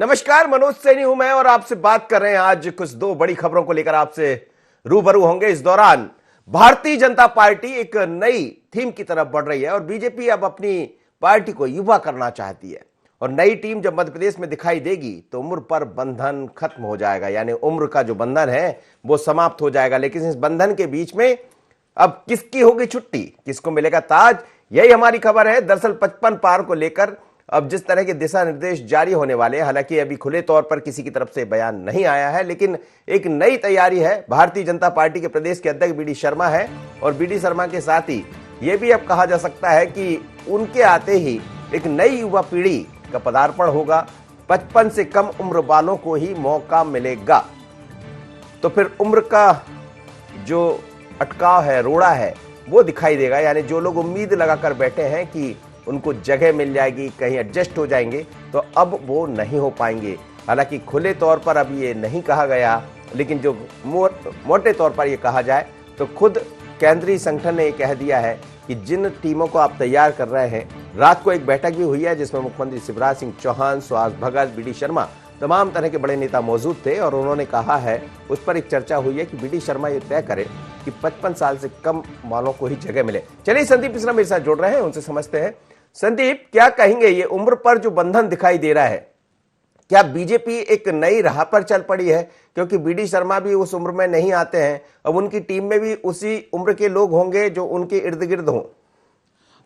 नमस्कार, मनोज सैनी हूं मैं और आपसे बात कर रहे हैं। आज कुछ दो बड़ी खबरों को लेकर आपसे रूबरू होंगे। इस दौरान भारतीय जनता पार्टी एक नई थीम की तरफ बढ़ रही है और बीजेपी अब अपनी पार्टी को युवा करना चाहती है। और नई टीम जब मध्य प्रदेश में दिखाई देगी तो उम्र पर बंधन खत्म हो जाएगा, यानी उम्र का जो बंधन है वो समाप्त हो जाएगा। लेकिन इस बंधन के बीच में अब किसकी होगी छुट्टी, किसको मिलेगा ताज, यही हमारी खबर है। दरअसल 55 पार को लेकर अब जिस तरह के दिशा निर्देश जारी होने वाले हैं, हालांकि अभी खुले तौर पर किसी की तरफ से बयान नहीं आया है, लेकिन एक नई तैयारी है। भारतीय जनता पार्टी के प्रदेश के अध्यक्ष बीडी शर्मा है और बीडी शर्मा के साथ ही यह भी अब कहा जा सकता है कि उनके आते ही एक नई युवा पीढ़ी का पदार्पण होगा। 55 से कम उम्र वालों को ही मौका मिलेगा। तो फिर उम्र का जो अटकाव है, रोड़ा है, वो दिखाई देगा। यानी जो लोग उम्मीद लगाकर बैठे हैं कि उनको जगह मिल जाएगी, कहीं एडजस्ट हो जाएंगे, तो अब वो नहीं हो पाएंगे। हालांकि खुले तौर पर अब ये नहीं कहा गया, लेकिन जो मोटे तौर पर ये कहा जाए तो खुद केंद्रीय संगठन ने ये कह दिया है कि जिन टीमों को आप तैयार कर रहे हैं, रात को एक बैठक भी हुई है जिसमें मुख्यमंत्री शिवराज सिंह चौहान, सुहास भगत, बीडी शर्मा, तमाम तरह के बड़े नेता मौजूद थे। और उन्होंने कहा है, उस पर एक चर्चा हुई है कि बीडी शर्मा ये तय करे कि 55 साल से कम वालों को ही जगह मिले। चलिए, संदीप मिश्रा मेरे साथ जुड़ रहे हैं, उनसे समझते हैं। संदीप, क्या कहेंगे, ये उम्र पर जो बंधन दिखाई दे रहा है, क्या बीजेपी एक नई राह पर चल पड़ी है? क्योंकि बीडी शर्मा भी उस उम्र में नहीं आते हैं, अब उनकी टीम में भी उसी उम्र के लोग होंगे जो उनके इर्द गिर्द हों।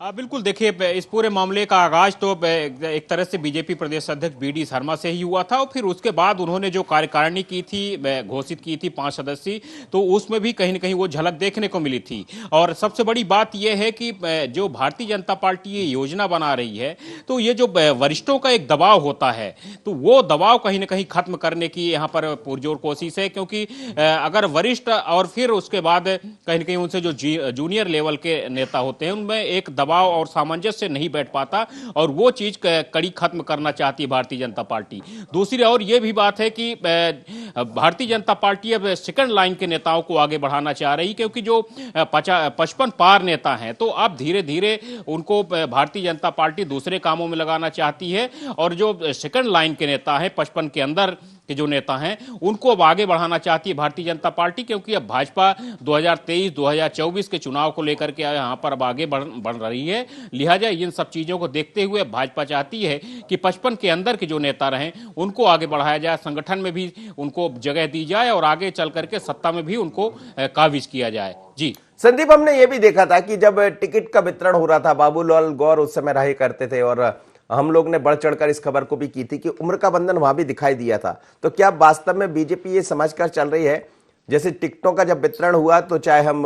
बिल्कुल, देखिए, इस पूरे मामले का आगाज तो एक तरह से बीजेपी प्रदेश अध्यक्ष बीडी शर्मा से ही हुआ था और फिर उसके बाद उन्होंने जो कार्यकारिणी की थी, घोषित की थी 5 सदस्यीय, तो उसमें भी कहीं न कहीं वो झलक देखने को मिली थी। और सबसे बड़ी बात यह है कि जो भारतीय जनता पार्टी ये योजना बना रही है, तो ये जो वरिष्ठों का एक दबाव होता है, तो वो दबाव कहीं न कहीं खत्म करने की यहाँ पर पुरजोर कोशिश है। क्योंकि अगर वरिष्ठ और फिर उसके बाद कहीं न कहीं उनसे जो जूनियर लेवल के नेता होते हैं, उनमें एक दबाव और सामंजस्य नहीं बैठ पाता और वो चीज कड़ी खत्म करना चाहती है भारतीय जनता पार्टी। दूसरी और ये भी बात है कि भारतीय जनता पार्टी अब सेकंड लाइन के नेताओं को आगे बढ़ाना चाह रही, क्योंकि जो 55 पार नेता हैं, तो अब धीरे धीरे उनको भारतीय जनता पार्टी दूसरे कामों में लगाना चाहती है। और जो सेकंड लाइन के नेता हैं, 55 के अंदर के जो नेता हैं, उनको अब आगे बढ़ाना चाहती है भारतीय जनता पार्टी, क्योंकि अब भाजपा 2023-2024 के चुनाव को लेकर के यहां पर अब आगे बढ़ रही है। लिहाजा इन सब चीजों को देखते हुए भाजपा चाहती है कि 55 के अंदर के जो नेता रहे उनको आगे बढ़ाया जाए, संगठन में भी उनको जगह दी जाए और आगे चल करके सत्ता में भी उनको काबिज किया जाए। जी संदीप, हमने ये भी देखा था कि जब टिकट का वितरण हो रहा था, बाबूलाल गौर उस समय रहे करते थे और हम लोग ने बढ़ चढ़कर इस खबर को भी की थी कि उम्र का बंधन वहां भी दिखाई दिया था। तो क्या वास्तव में बीजेपी ये समझकर चल रही है, जैसे टिकटों का जब वितरण हुआ तो चाहे हम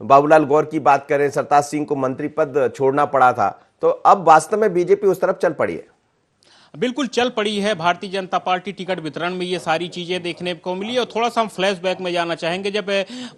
बाबूलाल गौर की बात करें, सरताज सिंह को मंत्री पद छोड़ना पड़ा था, तो अब वास्तव में बीजेपी उस तरफ चल पड़ी है? बिल्कुल चल पड़ी है भारतीय जनता पार्टी। टिकट वितरण में ये सारी चीजें देखने को मिली। और थोड़ा सा हम फ्लैशबैक में जाना चाहेंगे। जब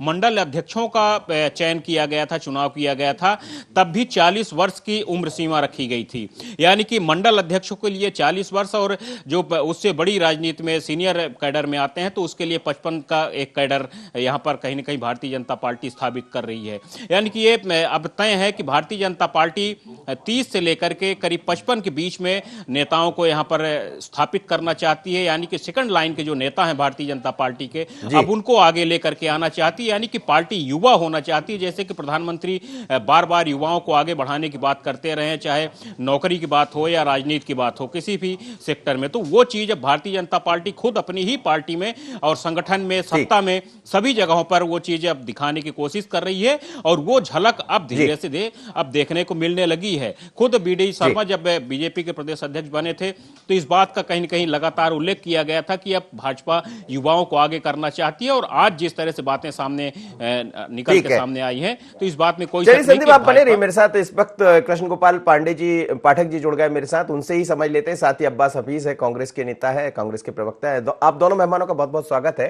मंडल अध्यक्षों का चयन किया गया था, चुनाव किया गया था, तब भी 40 वर्ष की उम्र सीमा रखी गई थी। यानी कि मंडल अध्यक्षों के लिए 40 वर्ष, और जो उससे बड़ी राजनीति में सीनियर कैडर में आते हैं तो उसके लिए 55 का एक कैडर यहाँ पर कहीं ना कहीं भारतीय जनता पार्टी स्थापित कर रही है। यानी कि ये अब तय है कि भारतीय जनता पार्टी 30 से लेकर के करीब 55 के बीच में नेताओं को यहां पर स्थापित करना चाहती है। यानी कि सेकंड लाइन के जो नेता हैं भारतीय जनता पार्टी के, अब उनको आगे लेकर के आना चाहती है। यानी कि पार्टी युवा होना चाहती है। जैसे कि प्रधानमंत्री बार बार युवाओं को आगे बढ़ाने की बात करते रहे हैं, चाहे नौकरी की बात हो या राजनीति की बात हो, किसी भी सेक्टर में, तो वो चीज अब भारतीय जनता पार्टी खुद अपनी ही पार्टी में और संगठन में, सत्ता में, सभी जगहों पर वो चीजें अब दिखाने की कोशिश कर रही है। और वो झलक अब धीरे से अब देखने को मिलने लगी है। खुद बीडी शर्मा जब बीजेपी के प्रदेश अध्यक्ष बने थे तो इस बात का कहीं न कहीं लगातार उल्लेख किया गया था कि अब भाजपा युवाओं को आगे करना चाहती है। और आज जिस तरह से बातें सामने निकल के सामने आई हैं, तो इस बात में कोई शक नहीं। संदीप, आप बने रहिए मेरे साथ। इस वक्त कृष्ण गोपाल पाठक जी जुड़ गए मेरे साथ, उनसे ही समझ लेते हैं। साथ ही अब्बास हफीज है, कांग्रेस के नेता है, कांग्रेस के प्रवक्ता है। आप दोनों मेहमानों का बहुत बहुत स्वागत है।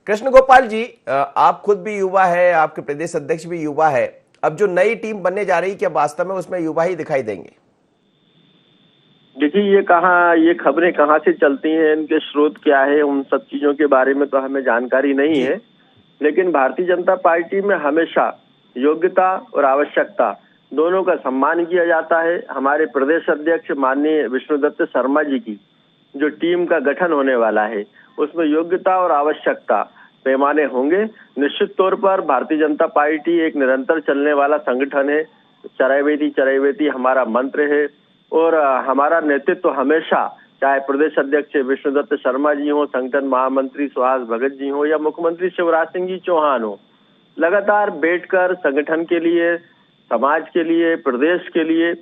कृष्ण गोपाल जी, आप खुद भी युवा है, आपके प्रदेश अध्यक्ष भी युवा है। अब जो नई टीम बनने जा रही है, क्या वास्तव में उसमें युवा ही दिखाई देंगे? देखिए, ये खबरें कहाँ से चलती हैं, इनके स्रोत क्या है, उन सब चीजों के बारे में तो हमें जानकारी नहीं है। लेकिन भारतीय जनता पार्टी में हमेशा योग्यता और आवश्यकता दोनों का सम्मान किया जाता है। हमारे प्रदेश अध्यक्ष माननीय विष्णुदत्त शर्मा जी की जो टीम का गठन होने वाला है उसमें योग्यता और आवश्यकता पैमाने होंगे। निश्चित तौर पर भारतीय जनता पार्टी एक निरंतर चलने वाला संगठन है। चरैवेति चरैवेति हमारा मंत्र है और हमारा नेतृत्व हमेशा, चाहे प्रदेश अध्यक्ष विष्णुदत्त शर्मा जी हो, संगठन महामंत्री सुहास भगत जी हो या मुख्यमंत्री शिवराज सिंह जी चौहान हो, लगातार बैठकर संगठन के लिए, समाज के लिए, प्रदेश के लिए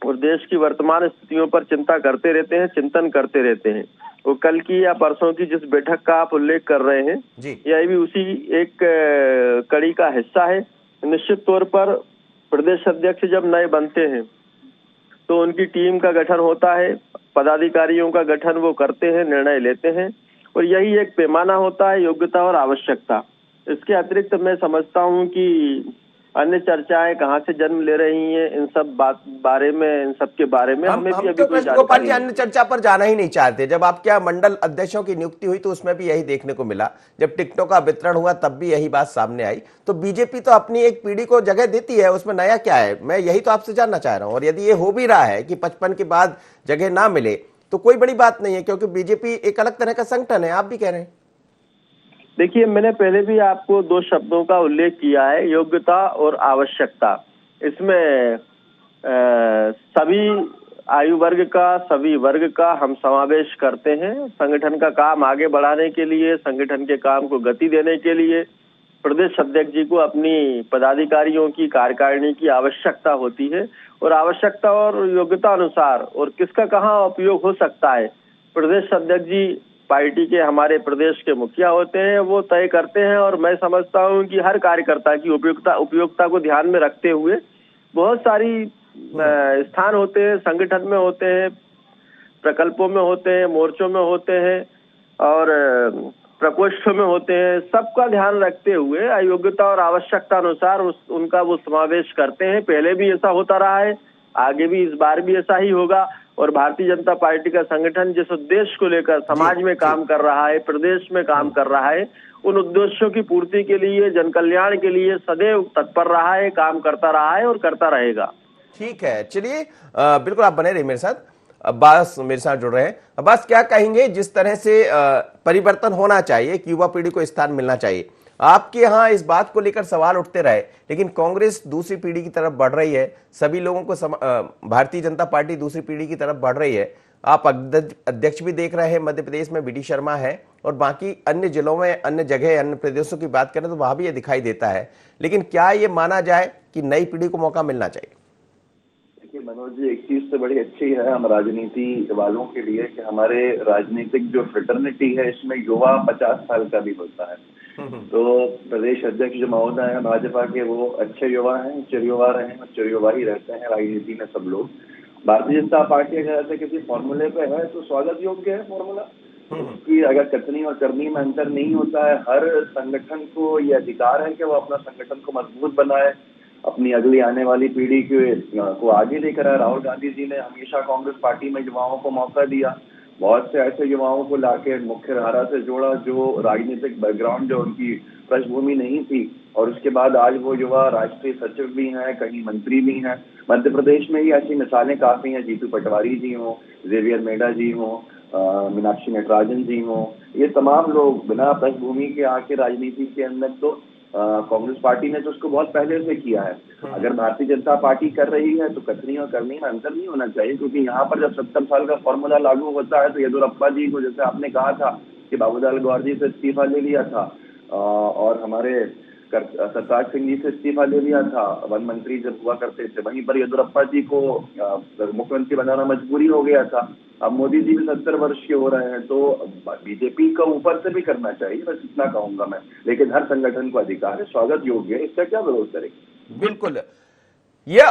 और देश की वर्तमान स्थितियों पर चिंता करते रहते हैं, चिंतन करते रहते हैं। वो कल की या परसों की जिस बैठक का आप उल्लेख कर रहे हैं, यह भी उसी एक कड़ी का हिस्सा है। निश्चित तौर पर प्रदेश अध्यक्ष जब नए बनते हैं तो उनकी टीम का गठन होता है, पदाधिकारियों का गठन वो करते हैं, निर्णय लेते हैं और यही एक पैमाना होता है, योग्यता और आवश्यकता। इसके अतिरिक्त मैं समझता हूं कि अन्य चर्चाएं कहां से जन्म ले रही हैं, इन सब बारे में, इन सब के बारे में हमें भी अभी कोई कृष्ण गोपाल जी जानकारी अन्य चर्चा पर जाना ही नहीं चाहते। जब आपके यहाँ मंडल अध्यक्षों की नियुक्ति हुई तो उसमें भी यही देखने को मिला, जब टिकटों का वितरण हुआ तब भी यही बात सामने आई। तो बीजेपी तो अपनी एक पीढ़ी को जगह देती है, उसमें नया क्या है? मैं यही तो आपसे जानना चाह रहा हूँ। और यदि ये हो भी रहा है कि 55 के बाद जगह ना मिले तो कोई बड़ी बात नहीं है, क्योंकि बीजेपी एक अलग तरह का संगठन है, आप भी कह रहे हैं। देखिए, मैंने पहले भी आपको दो शब्दों का उल्लेख किया है, योग्यता और आवश्यकता। इसमें सभी आयु वर्ग का, सभी वर्ग का हम समावेश करते हैं। संगठन का काम आगे बढ़ाने के लिए, संगठन के काम को गति देने के लिए प्रदेश अध्यक्ष जी को अपनी पदाधिकारियों की, कार्यकारिणी की आवश्यकता होती है और आवश्यकता और योग्यता अनुसार और किसका कहाँ उपयोग हो सकता है, प्रदेश अध्यक्ष जी पार्टी के, हमारे प्रदेश के मुखिया होते हैं, वो तय करते हैं। और मैं समझता हूं कि हर कार्यकर्ता की उपयोगिता को ध्यान में रखते हुए बहुत सारी स्थान होते हैं, संगठन में होते हैं, प्रकल्पों में होते हैं, मोर्चों में होते हैं और प्रकोष्ठों में होते हैं। सबका ध्यान रखते हुए योग्यता और आवश्यकता अनुसार उनका वो समावेश करते हैं। पहले भी ऐसा होता रहा है, आगे भी, इस बार भी ऐसा ही होगा। और भारतीय जनता पार्टी का संगठन जिस उद्देश्य को लेकर समाज में काम कर रहा है, प्रदेश में काम कर रहा है, उन उद्देश्यों की पूर्ति के लिए, जन कल्याण के लिए सदैव तत्पर रहा है, काम करता रहा है और करता रहेगा। ठीक है, चलिए बिल्कुल आप बने रहिए मेरे साथ। अब्बास मेरे साथ जुड़ रहे हैं। अब्बास, क्या कहेंगे, जिस तरह से परिवर्तन होना चाहिए, कि युवा पीढ़ी को स्थान मिलना चाहिए, आपके यहाँ इस बात को लेकर सवाल उठते रहे, लेकिन कांग्रेस दूसरी पीढ़ी की तरफ बढ़ रही है, सभी लोगों को भारतीय जनता पार्टी दूसरी पीढ़ी की तरफ बढ़ रही है। आप अध्यक्ष भी देख रहे हैं, मध्य प्रदेश में बीडी शर्मा है और बाकी अन्य जिलों में, अन्य जगह, अन्य प्रदेशों की बात करें तो वहां भी ये दिखाई देता है। लेकिन क्या ये माना जाए कि नई पीढ़ी को मौका मिलना चाहिए? मनोज जी, एक चीज तो बड़ी अच्छी है हम राजनीति वालों के लिए कि हमारे राजनीतिक जो फ्रेटर्निटी है इसमें युवा 50 साल का भी होता है। तो प्रदेश अध्यक्ष जो महोदय है भाजपा के, वो अच्छे युवा हैं, चिर युवा रहे हैं, चिर युवा ही रहते हैं राजनीति में सब लोग। भारतीय जनता पार्टी अगर ऐसे किसी फॉर्मूले पे है तो स्वागत योग्य है फॉर्मूला, कि अगर कथनी और करनी में अंतर नहीं होता है। हर संगठन को ये अधिकार है कि वो अपना संगठन को मजबूत बनाए, अपनी अगली आने वाली पीढ़ी को आगे लेकर आए। राहुल गांधी जी ने हमेशा कांग्रेस पार्टी में युवाओं को मौका दिया, बहुत से ऐसे युवाओं को लाके मुख्य धारा से जोड़ा जो राजनीतिक बैकग्राउंड, जो उनकी पृष्ठभूमि नहीं थी, और उसके बाद आज वो युवा राष्ट्रीय सचिव भी हैं, कहीं मंत्री भी हैं। मध्य प्रदेश में ही ऐसी मिसालें काफी हैं, जीतू पटवारी जी हों, जेवियर मेडा जी हों, मीनाक्षी नटराजन जी हों, ये तमाम लोग बिना पृष्ठभूमि के आके राजनीति के अंदर, तो कांग्रेस पार्टी ने तो उसको बहुत पहले से किया है। अगर भारतीय जनता पार्टी कर रही है तो कथनी और करनी में अंतर नहीं होना चाहिए, क्योंकि यहाँ पर जब 70 साल का फॉर्मूला लागू होता है तो येदियुरप्पा जी को, जैसे आपने कहा था कि बाबूलाल गौर जी से इस्तीफा ले लिया था और हमारे सतराज सिंह जी से इस्तीफा ले लिया था वन मंत्री जब हुआ करते थे, वहीं पर येदियुरप्पा जी को मुख्यमंत्री बनाना मजबूरी हो गया था। अब मोदी जी भी 70 वर्ष के हो रहे हैं, तो बीजेपी को ऊपर से भी करना चाहिए, बस इतना कहूंगा मैं। लेकिन हर संगठन को अधिकार है, स्वागत योग्य है, इसका क्या विरोध करेंगे। बिल्कुल। ये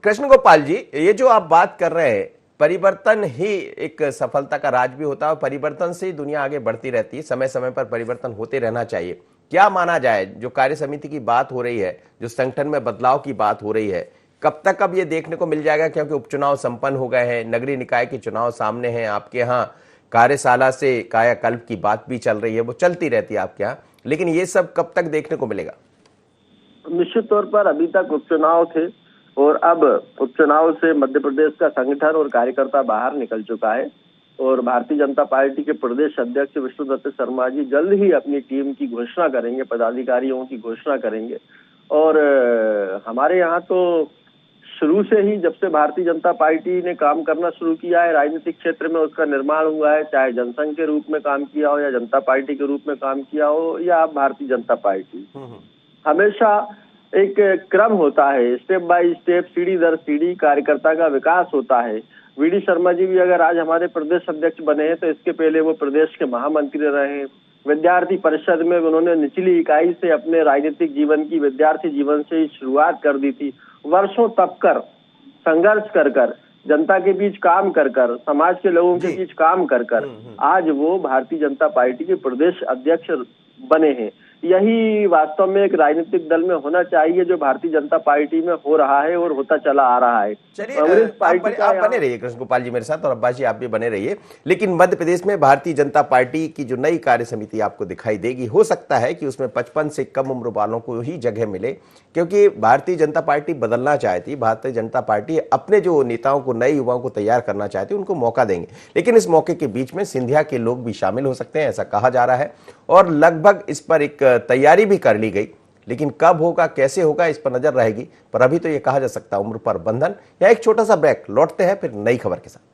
कृष्ण गोपाल जी, ये जो आप बात कर रहे हैं, परिवर्तन ही एक सफलता का राज भी होता है और परिवर्तन से ही दुनिया आगे बढ़ती रहती है। समय समय पर परिवर्तन होते रहना चाहिए। क्या माना जाए, जो कार्य समिति की बात हो रही है, जो संगठन में बदलाव की बात हो रही है, कब तक अब ये देखने को मिल जाएगा? क्योंकि उपचुनाव संपन्न हो गए हैं, नगरीय निकाय के चुनाव सामने हैं, आपके यहाँ कार्यशाला से कायाकल्प की बात भी चल रही है, वो चलती रहती है आपके यहाँ, लेकिन ये सब कब तक देखने को मिलेगा? निश्चित तौर पर अभी तक उपचुनाव थे और अब उपचुनाव से मध्य प्रदेश का संगठन और कार्यकर्ता बाहर निकल चुका है। और भारतीय जनता पार्टी के प्रदेश अध्यक्ष विष्णुदत्त शर्मा जी जल्द ही अपनी टीम की घोषणा करेंगे, पदाधिकारियों की घोषणा करेंगे। और हमारे यहाँ तो शुरू से ही, जब से भारतीय जनता पार्टी ने काम करना शुरू किया है राजनीतिक क्षेत्र में, उसका निर्माण हुआ है, चाहे जनसंघ के रूप में काम किया हो या जनता पार्टी के रूप में काम किया हो या भारतीय जनता पार्टी, हमेशा एक क्रम होता है, स्टेप बाय स्टेप, सीढ़ी दर सीढ़ी कार्यकर्ता का विकास होता है। वीडी शर्मा जी भी अगर आज हमारे प्रदेश अध्यक्ष बने हैं तो इसके पहले वो प्रदेश के महामंत्री रहे। विद्यार्थी परिषद में उन्होंने निचली इकाई से अपने राजनीतिक जीवन की, विद्यार्थी जीवन से ही शुरुआत कर दी थी। वर्षों तप कर, संघर्ष कर कर, जनता के बीच काम कर कर, समाज के लोगों के बीच काम कर कर आज वो भारतीय जनता पार्टी के प्रदेश अध्यक्ष बने हैं। यही वास्तव में एक राजनीतिक दल में होना चाहिए, जो भारतीय जनता पार्टी में हो रहा है और होता चला आ रहा है। चलिए, आप बने रहिए कृष्ण गोपाल जी मेरे साथ, और अब्बास जी आप भी बने रहिए। लेकिन मध्य प्रदेश में भारतीय जनता पार्टी की जो नई कार्य समिति आपको दिखाई देगी, हो सकता है कि उसमें 55 से कम उम्र वालों को ही जगह मिले, क्योंकि भारतीय जनता पार्टी बदलना चाहती, भारतीय जनता पार्टी अपने जो नेताओं को, नए युवाओं को तैयार करना चाहती, उनको मौका देंगे। लेकिन इस मौके के बीच में सिंधिया के लोग भी शामिल हो सकते हैं, ऐसा कहा जा रहा है, और लगभग इस पर एक तैयारी भी कर ली गई। लेकिन कब होगा, कैसे होगा, इस पर नजर रहेगी। पर अभी तो ये कहा जा सकता है उम्र पर बंधन। या एक छोटा सा ब्रेक, लौटते हैं फिर नई खबर के साथ।